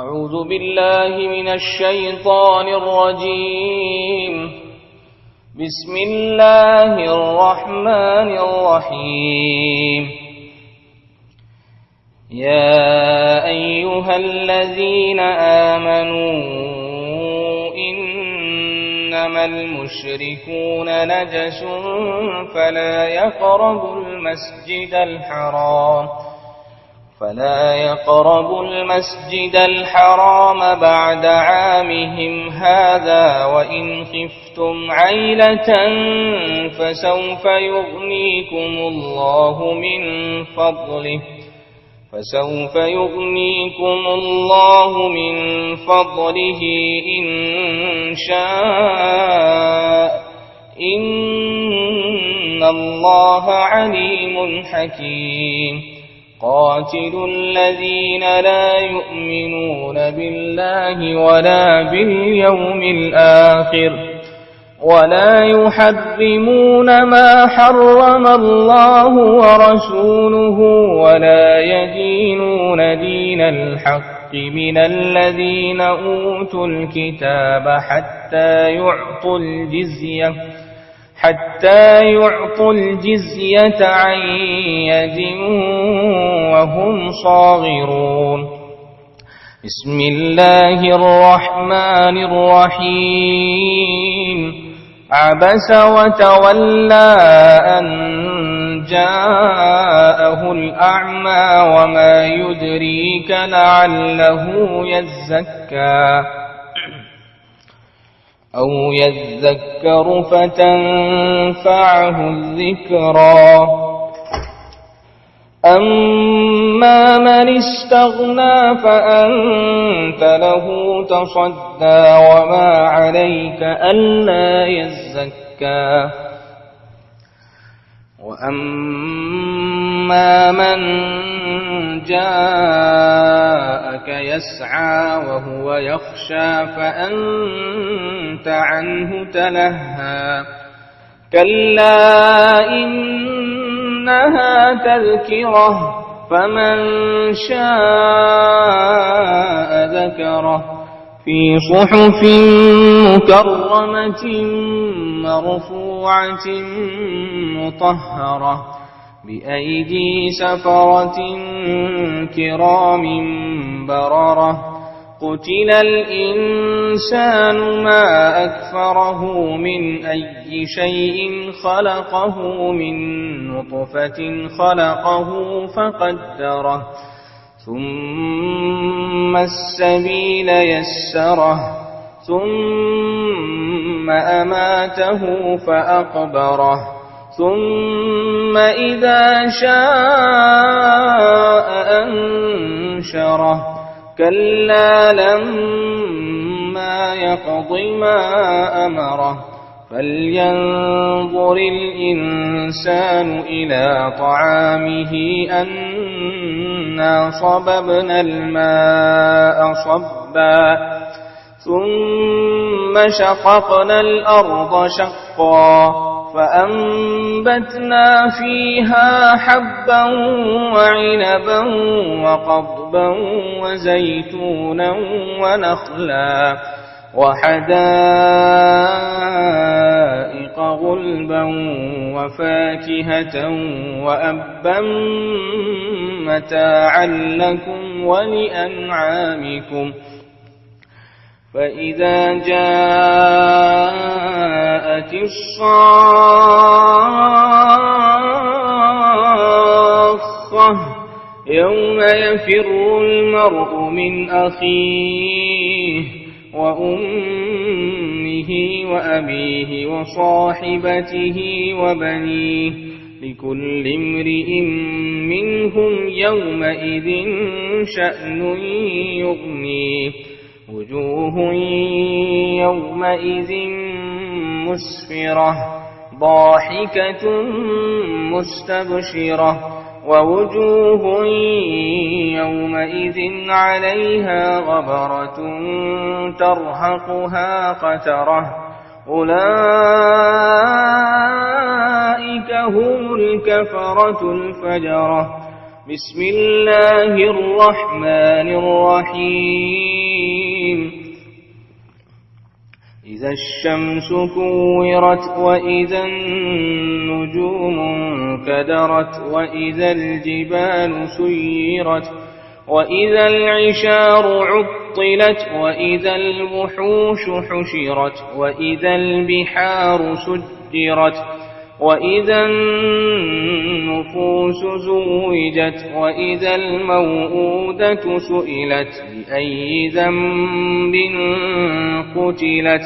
أعوذ بالله من الشيطان الرجيم. بسم الله الرحمن الرحيم. يا أيها الذين آمنوا إنما المشركون نجس فلا يقربوا المسجد الحرام بعد عامهم هذا وإن خفتم عيلة فسوف يغنيكم الله من فضله إن شاء إن الله عليم حكيم. قاتلوا الذين لا يؤمنون بالله ولا باليوم الآخر ولا يحرمون ما حرم الله ورسوله ولا يدينون دين الحق من الذين أوتوا الكتاب حتى يعطوا الجزية عن يد وهم صاغرون. بسم الله الرحمن الرحيم. عبس وتولى أن جاءه الأعمى وما يدريك لعله يزكى أو يذكر فتنفعه الذكرى. أما من استغنى فأنت له تصدى وما عليك ألا يزكى. وأما من جاءك يسعى وهو يخشى فأنت عنه تلهى. كلا إنها تذكرة فمن شاء ذكره في صحف مكرمة مرفوعة مطهرة بأيدي سفرة كرام بررة. قتل الإنسان ما أكفره من أي شيء خلقه من نطفة خلقه فقدره ثم السبيل يسره ثم أماته فأقبره ثم إذا شاء أنشره. كلا لما يقض ما أمره. فلينظر الإنسان إلى طعامه أنا صببنا الماء صبا ثم شققنا الأرض شقا فأنبتنا فيها حبا وعنبا وقضبا وزيتونا ونخلا وحدائق غلبا وفاكهة وأبا متاعا لكم ولأنعامكم. فإذا جاءت الصاخة يوم يفر المرء من أخيه وأمه وأبيه وصاحبته وبنيه لكل امرئ منهم يومئذ شأن يغنيه. وجوه يومئذ مسفرة ضاحكة مستبشرة ووجوه يومئذ عليها غبرة ترهقها قترة. أولئك هم الكفرة الفجرة. بسم الله الرحمن الرحيم إذا الشمس كورت وإذا النجوم انكدرت وإذا الجبال سيرت وإذا العشار عطلت وإذا الوحوش حشرت وإذا البحار سجرت وإذا النفوس زوجت وإذا الموءودة سئلت بأي ذنب قتلت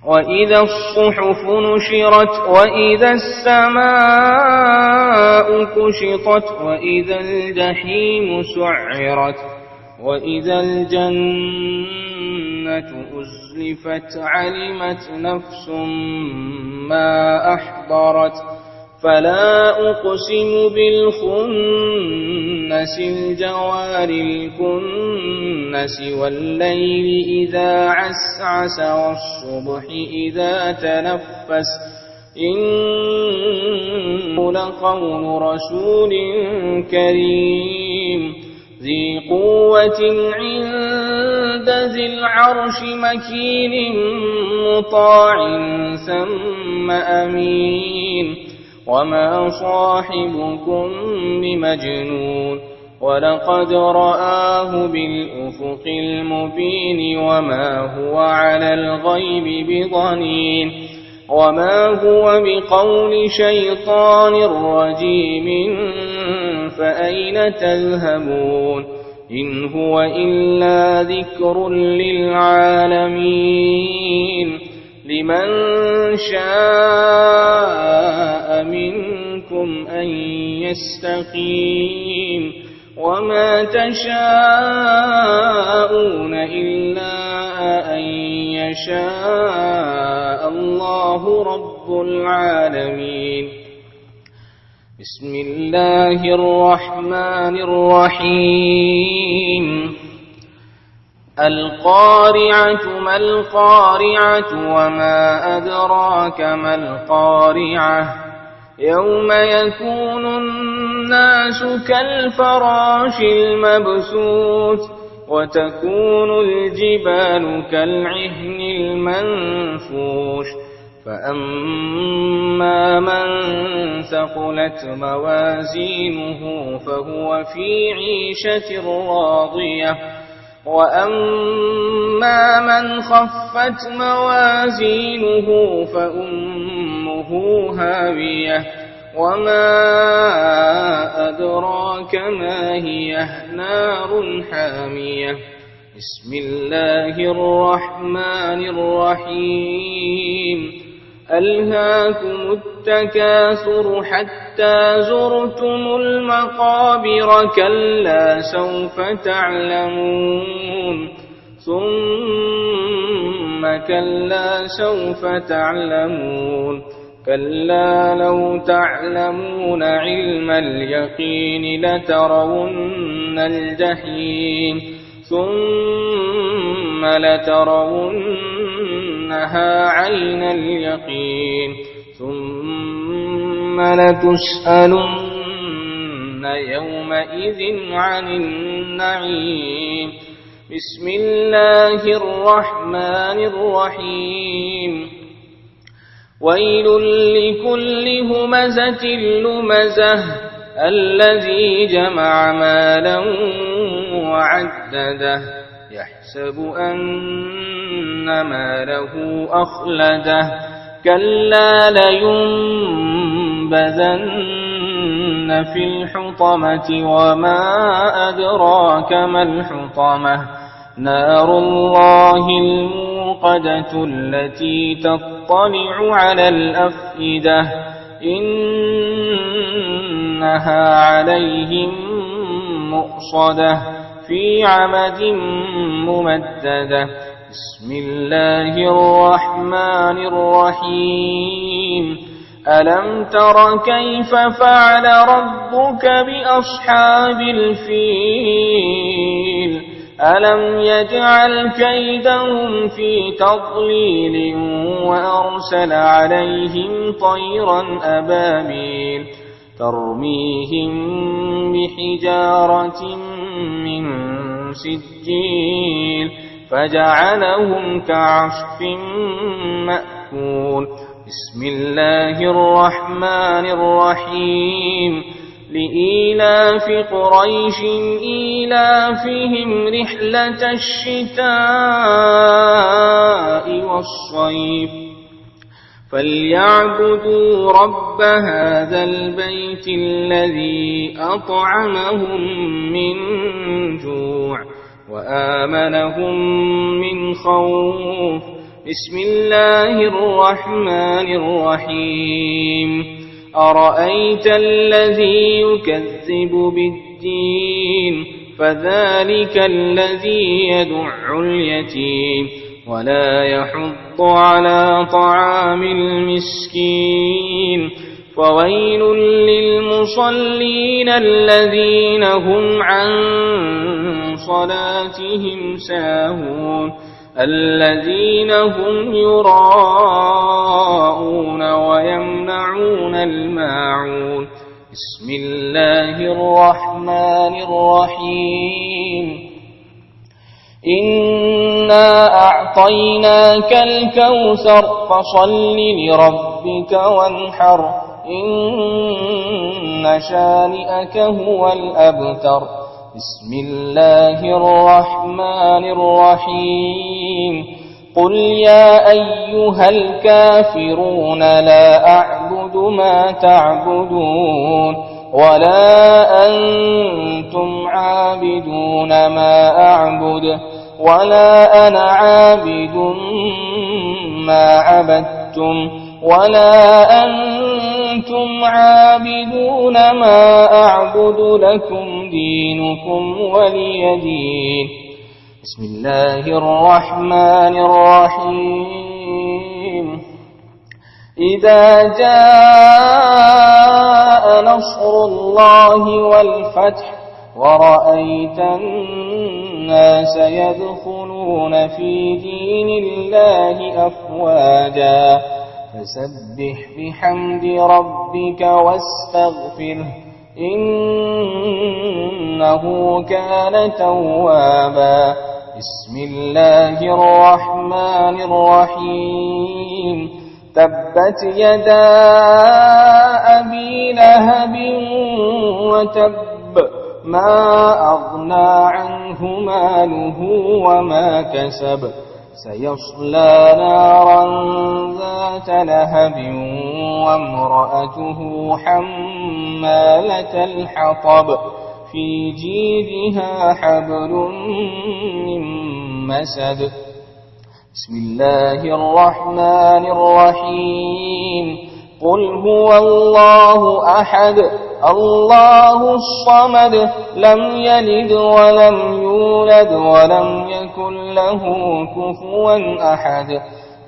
وإذا الصحف نشرت وإذا السماء كشطت وإذا الجحيم سعرت وإذا الجنة أزلفت علمت نفس ما أحضرت فلا أقسم بالخنس الجوار الكنس والليل إذا عسعس والصبح إذا تنفس إنه لقول رسول كريم ذي قوة عند ذي العرش مكين مطاع ثم أمين وما صاحبكم بمجنون ولقد رآه بالأفق المبين وما هو على الغيب بضنين وما هو بقول شيطان رجيم فأين تذهبون إن هو إلا ذكر للعالمين لمن شاء منكم أن يستقيم وما تشاءون إلا أن يشاء الله رب العالمين بسم الله الرحمن الرحيم القارعة ما القارعة وما أدراك ما القارعة يوم يكون الناس كالفراش المبثوث وتكون الجبال كالعهن المنفوش فأما من ثقلت موازينه فهو في عيشة راضية وأما من خفت موازينه فأمه هاوية وما أدراك ما هي نار حامية بسم الله الرحمن الرحيم ألهاكم التكاثر حتى زرتم المقابر كلا سوف تعلمون ثم كلا سوف تعلمون كلا لو تعلمون علم اليقين لترون الجحيم ثم لترونها عين اليقين ثم لتسألن يومئذ عن النعيم بسم الله الرحمن الرحيم ويل لكل همزة لمزة الذي جمع مالا وعدده يحسب أن ماله أخلده كلا لينبذن في الحطمة وما أدراك ما الحطمة نار الله الموقدة التي تطلع على الأفئدة إنها عليهم مؤصدة في عمد ممددة بسم الله الرحمن الرحيم ألم تر كيف فعل ربك بأصحاب الفيل ألم يجعل كيدهم في تضليل وأرسل عليهم طيرا أبابيل ترميهم بحجارة من سجيل فجعلهم كعصف مأكول. بسم الله الرحمن الرحيم. لإيلاف قريش إيلافهم رحلة الشتاء والصيف فليعبدوا رب هذا البيت الذي أطعمهم من جوع وآمنهم من خوف. بسم الله الرحمن الرحيم. أرأيت الذي يكذب بالدين فذلك الذي يدع اليتيم ولا يحض على طعام المسكين. فويل للمصلين الذين هم عن صلاتهم ساهون الذين هم يراءون ويمنعون الماعون. بسم الله الرحمن الرحيم. إنا أعطيناك الكوثر فصل لربك وانحر إن شانئك هو الأبتر. بسم الله الرحمن الرحيم. قل يا أيها الكافرون لا أعبد ما تعبدون ولا أنتم عابدون ما أعبد ولا أنا عابد ما عبدتم ولا أنتم عابدون ما أعبد لكم دينكم ولي دين. بسم الله الرحمن الرحيم. إذا جاء نصر الله والفتح ورأيت الناس يدخلون في دين الله أفواجا فسبح بحمد ربك واستغفره إنه كان توابا. بسم الله الرحمن الرحيم. تبت يدا أبي لهب وتب ما أغنى عنه ماله وما كسب سيصلى نارا ذات لهب وامرأته حمالة الحطب في جيدها حبل من مسد. بسم الله الرحمن الرحيم. قل هو الله أحد الله الصمد لم يلد ولم يولد ولم يكن له كفوا أحد.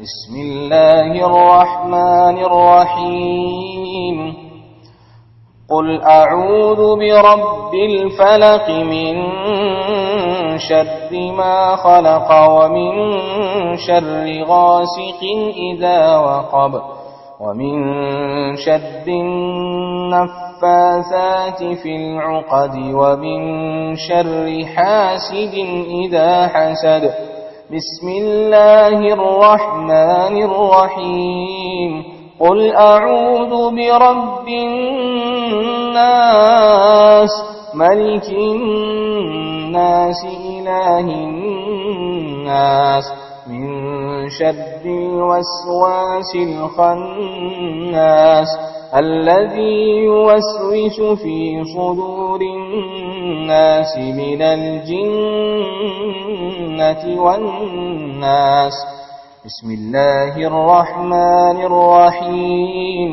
بسم الله الرحمن الرحيم. قل أعوذ برب الفلق من شر ما خلق ومن شر غاسق إذا وقب ومن شر النفاثات في العقد ومن شر حاسد إذا حسد. بسم الله الرحمن الرحيم. قل أعوذ برب الناس ملك الناس إله الناس من شر الوسواس الخناس الذي يوسوس في صدور الناس من الجنة والناس. بسم الله الرحمن الرحيم.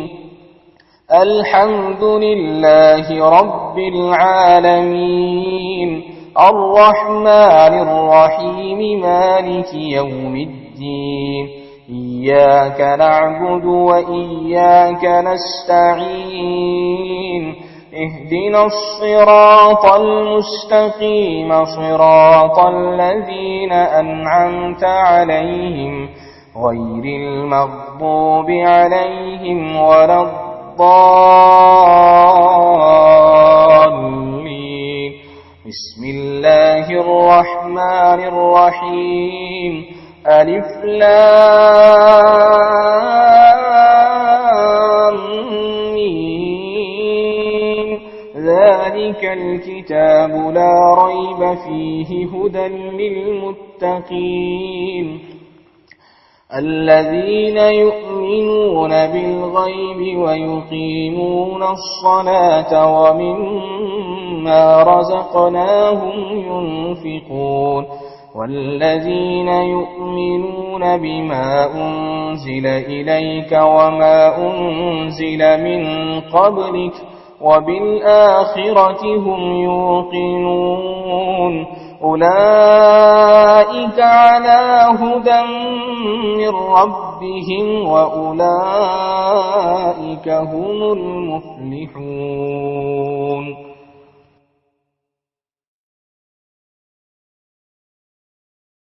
الحمد لله رب العالمين الرحمن الرحيم مالك يوم الدين إياك نعبد وإياك نستعين اهدنا الصراط المستقيم صراط الذين أنعمت عليهم غير المغضوب عليهم ولا الضالين. الضالين. بسم الله الرحمن الرحيم. ألف لام ميم. ذلك الكتاب لا ريب فيه هدى للمتقين الذين يؤمنون بالغيب ويقيمون الصلاة ومما رزقناهم ينفقون والذين يؤمنون بما أنزل إليك وما أنزل من قبلك وبالآخرة هم يوقنون أولئك على هدى من ربهم وأولئك هم المفلحون.